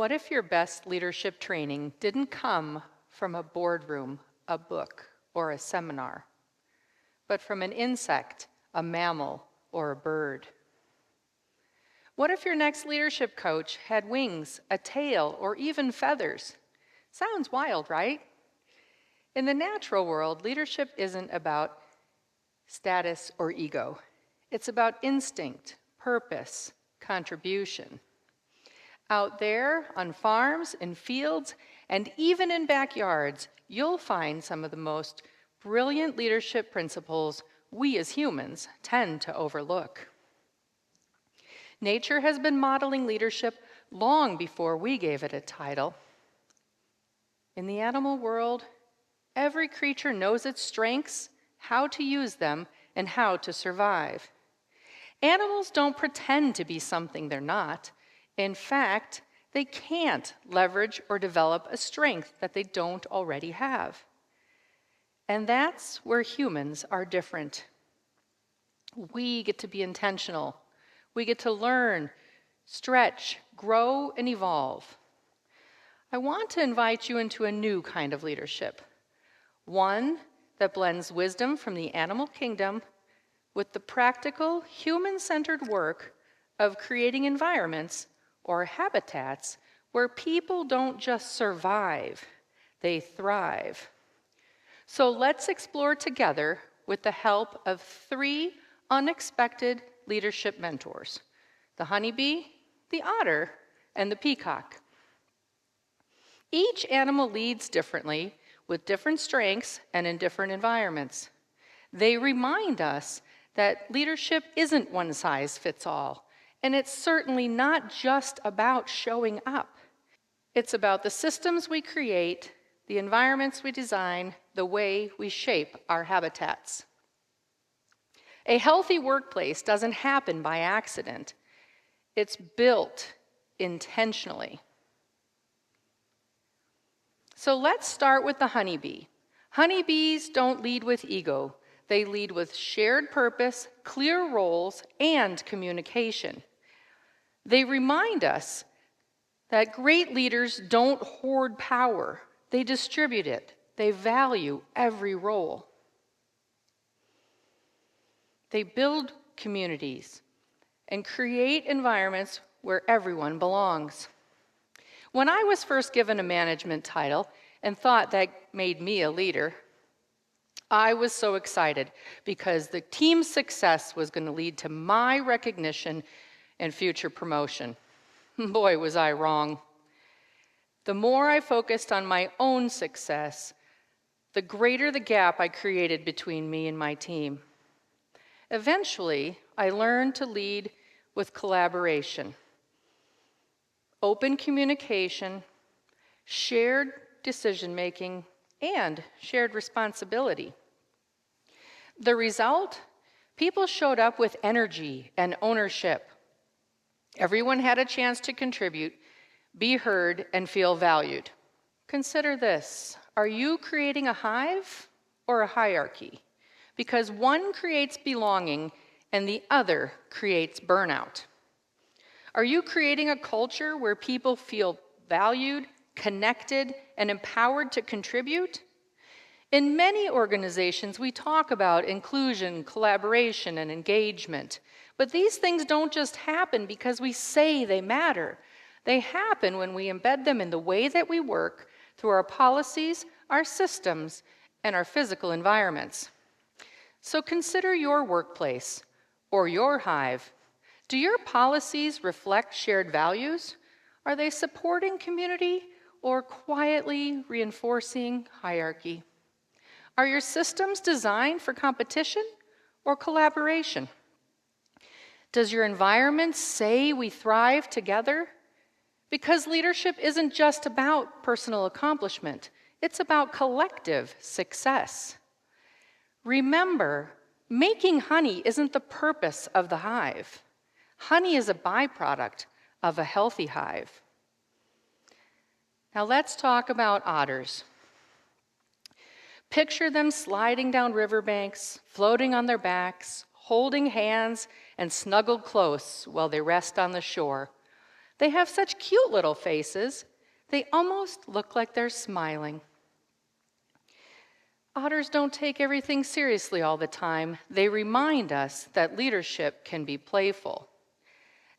What if your best leadership training didn't come from a boardroom, a book, or a seminar, but from an insect, a mammal, or a bird? What if your next leadership coach had wings, a tail, or even feathers? Sounds wild, right? In the natural world, leadership isn't about status or ego. It's about instinct, purpose, contribution. Out there, on farms, in fields, and even in backyards, you'll find some of the most brilliant leadership principles we as humans tend to overlook. Nature has been modeling leadership long before we gave it a title. In the animal world, every creature knows its strengths, how to use them, and how to survive. Animals don't pretend to be something they're not. In fact, they can't leverage or develop a strength that they don't already have. And that's where humans are different. We get to be intentional. We get to learn, stretch, grow, and evolve. I want to invite you into a new kind of leadership, one that blends wisdom from the animal kingdom with the practical, human-centered work of creating environments or habitats where people don't just survive, they thrive. So let's explore together with the help of 3 unexpected leadership mentors: the honeybee, the otter, and the peacock. Each animal leads differently, with different strengths and in different environments. They remind us that leadership isn't one size fits all, and it's certainly not just about showing up. It's about the systems we create, the environments we design, the way we shape our habitats. A healthy workplace doesn't happen by accident. It's built intentionally. So let's start with the honeybee. Honeybees don't lead with ego. They lead with shared purpose, clear roles, and communication. They remind us that great leaders don't hoard power. They distribute it. They value every role. They build communities and create environments where everyone belongs. When I was first given a management title and thought that made me a leader, I was so excited because the team's success was going to lead to my recognition and future promotion. Boy, was I wrong. The more I focused on my own success, the greater the gap I created between me and my team. Eventually, I learned to lead with collaboration, open communication, shared decision-making, and shared responsibility. The result? People showed up with energy and ownership. Everyone had a chance to contribute, be heard, and feel valued. Consider this. Are you creating a hive or a hierarchy? Because one creates belonging and the other creates burnout. Are you creating a culture where people feel valued, connected, and empowered to contribute? In many organizations, we talk about inclusion, collaboration, and engagement. But these things don't just happen because we say they matter. They happen when we embed them in the way that we work through our policies, our systems, and our physical environments. So consider your workplace or your hive. Do your policies reflect shared values? Are they supporting community or quietly reinforcing hierarchy? Are your systems designed for competition or collaboration? Does your environment say we thrive together? Because leadership isn't just about personal accomplishment, it's about collective success. Remember, making honey isn't the purpose of the hive. Honey is a byproduct of a healthy hive. Now let's talk about otters. Picture them sliding down riverbanks, floating on their backs, holding hands, and snuggled close while they rest on the shore. They have such cute little faces, they almost look like they're smiling. Otters don't take everything seriously all the time. They remind us that leadership can be playful.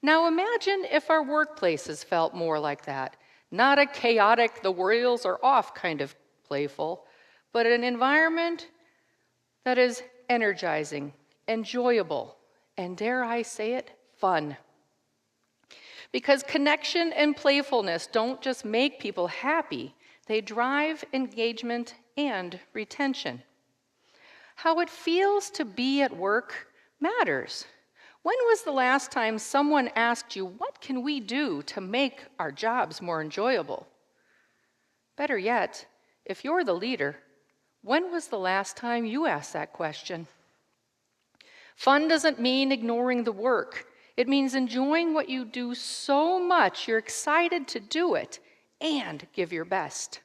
Now imagine if our workplaces felt more like that. Not a chaotic, the wheels are off kind of playful, but an environment that is energizing, enjoyable, and dare I say it, fun. Because connection and playfulness don't just make people happy, they drive engagement and retention. How it feels to be at work matters. When was the last time someone asked you, what can we do to make our jobs more enjoyable? Better yet, if you're the leader, when was the last time you asked that question? Fun doesn't mean ignoring the work. It means enjoying what you do so much you're excited to do it and give your best.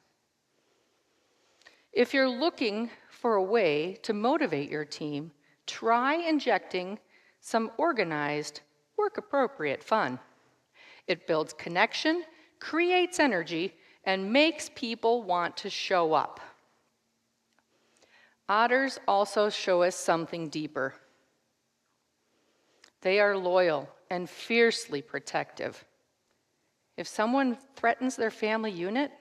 If you're looking for a way to motivate your team, try injecting some organized, work-appropriate fun. It builds connection, creates energy, and makes people want to show up. Otters also show us something deeper. They are loyal and fiercely protective. If someone threatens their family unit,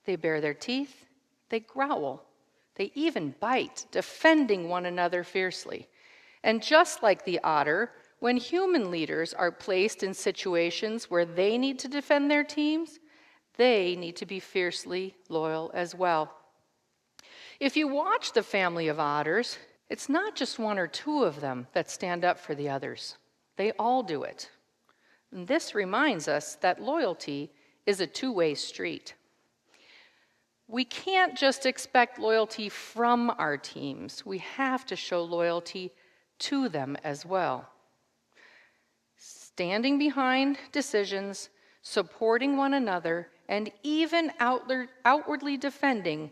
they bare their teeth, they growl, they even bite, defending one another fiercely. And just like the otter, when human leaders are placed in situations where they need to defend their teams, they need to be fiercely loyal as well. If you watch the family of otters, it's not just one or two of them that stand up for the others. They all do it. And this reminds us that loyalty is a two-way street. We can't just expect loyalty from our teams. We have to show loyalty to them as well. Standing behind decisions, supporting one another, and even outwardly defending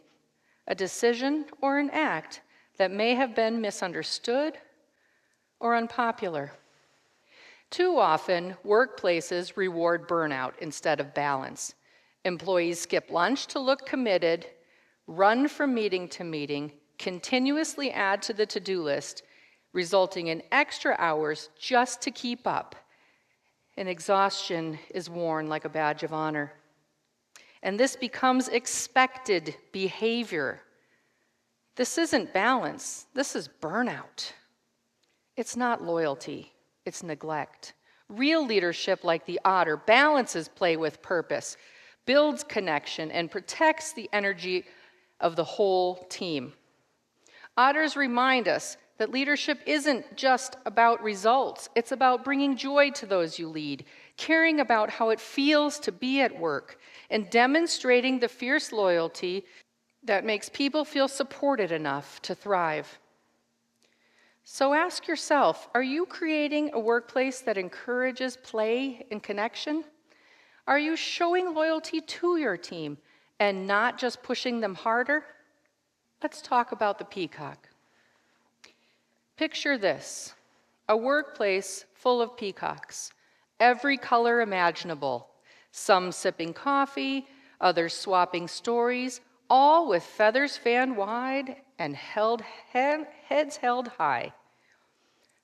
a decision or an act that may have been misunderstood or unpopular. Too often, workplaces reward burnout instead of balance. Employees skip lunch to look committed, run from meeting to meeting, continuously add to the to-do list, resulting in extra hours just to keep up. And exhaustion is worn like a badge of honor. And this becomes expected behavior. This isn't balance, this is burnout. It's not loyalty, it's neglect. Real leadership, like the otter, balances play with purpose, builds connection, and protects the energy of the whole team. Otters remind us that leadership isn't just about results. It's about bringing joy to those you lead, caring about how it feels to be at work, and demonstrating the fierce loyalty that makes people feel supported enough to thrive. So ask yourself, are you creating a workplace that encourages play and connection? Are you showing loyalty to your team and not just pushing them harder? Let's talk about the peacock. Picture this, a workplace full of peacocks, every color imaginable, some sipping coffee, others swapping stories, all with feathers fanned wide and heads held high.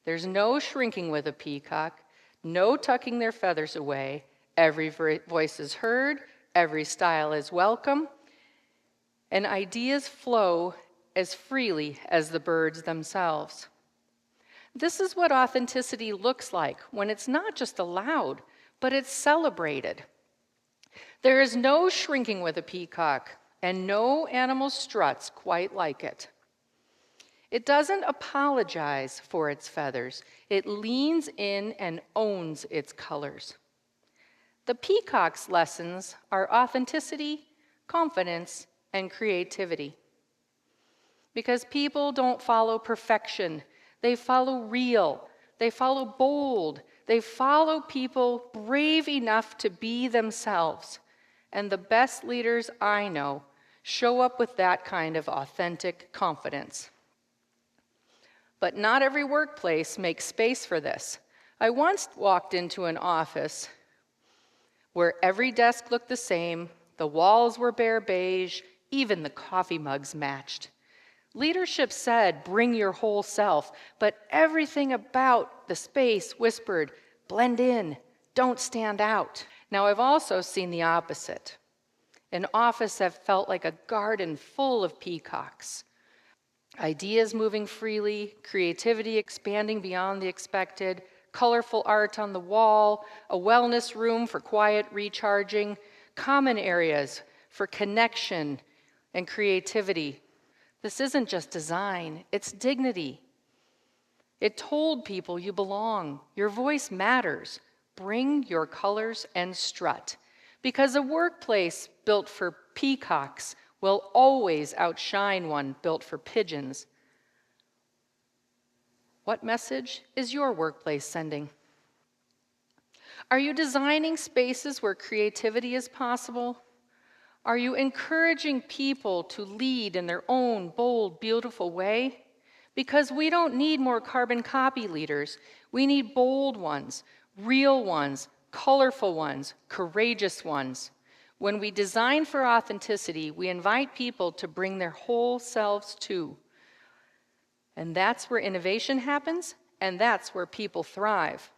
There's no shrinking with a peacock, no tucking their feathers away. Every voice is heard, every style is welcome, and ideas flow as freely as the birds themselves. This is what authenticity looks like when it's not just allowed, but it's celebrated. There is no shrinking with a peacock, and no animal struts quite like it. It doesn't apologize for its feathers. It leans in and owns its colors. The peacock's lessons are authenticity, confidence, and creativity. Because people don't follow perfection. They follow real. They follow bold. They follow people brave enough to be themselves. And the best leaders I know show up with that kind of authentic confidence. But not every workplace makes space for this. I once walked into an office where every desk looked the same, the walls were bare beige, even the coffee mugs matched. Leadership said, bring your whole self, but everything about the space whispered, blend in, don't stand out. Now, I've also seen the opposite. An office that felt like a garden full of peacocks. Ideas moving freely, creativity expanding beyond the expected, colorful art on the wall, a wellness room for quiet recharging, common areas for connection and creativity. This isn't just design, it's dignity. It told people you belong, your voice matters, bring your colors and strut. Because a workplace built for peacocks will always outshine one built for pigeons. What message is your workplace sending? Are you designing spaces where creativity is possible? Are you encouraging people to lead in their own bold, beautiful way? Because we don't need more carbon copy leaders. We need bold ones, real ones, colorful ones, courageous ones. When we design for authenticity, we invite people to bring their whole selves too. And that's where innovation happens, and that's where people thrive.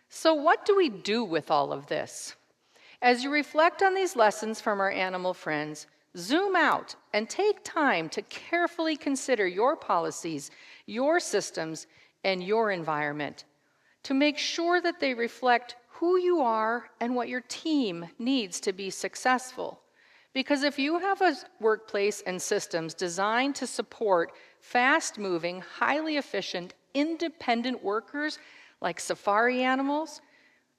So what do we do with all of this? As you reflect on these lessons from our animal friends, zoom out and take time to carefully consider your policies, your systems, and your environment to make sure that they reflect who you are and what your team needs to be successful. Because if you have a workplace and systems designed to support fast-moving, highly efficient, independent workers like safari animals,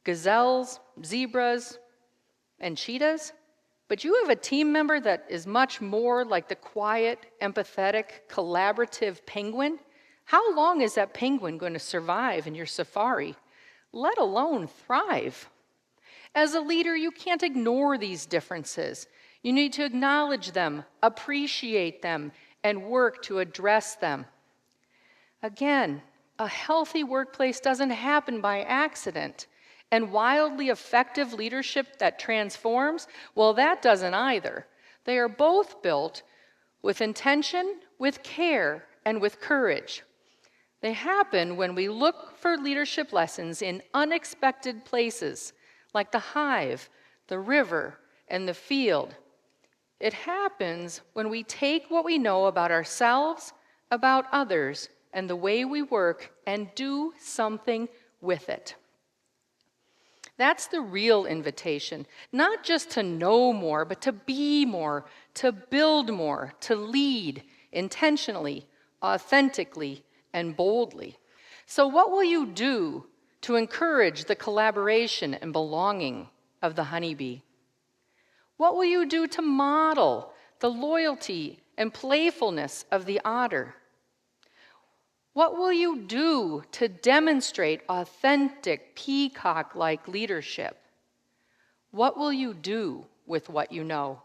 gazelles, zebras, and cheetahs, but you have a team member that is much more like the quiet, empathetic, collaborative penguin, how long is that penguin going to survive in your safari, let alone thrive? As a leader, you can't ignore these differences. You need to acknowledge them, appreciate them, and work to address them. Again, a healthy workplace doesn't happen by accident. And wildly effective leadership that transforms, well, that doesn't either. They are both built with intention, with care, and with courage. They happen when we look for leadership lessons in unexpected places, like the hive, the river, and the field. It happens when we take what we know about ourselves, about others, and the way we work, and do something with it. That's the real invitation, not just to know more, but to be more, to build more, to lead intentionally, authentically, and boldly. So what will you do to encourage the collaboration and belonging of the honeybee? What will you do to model the loyalty and playfulness of the otter? What will you do to demonstrate authentic peacock-like leadership? What will you do with what you know?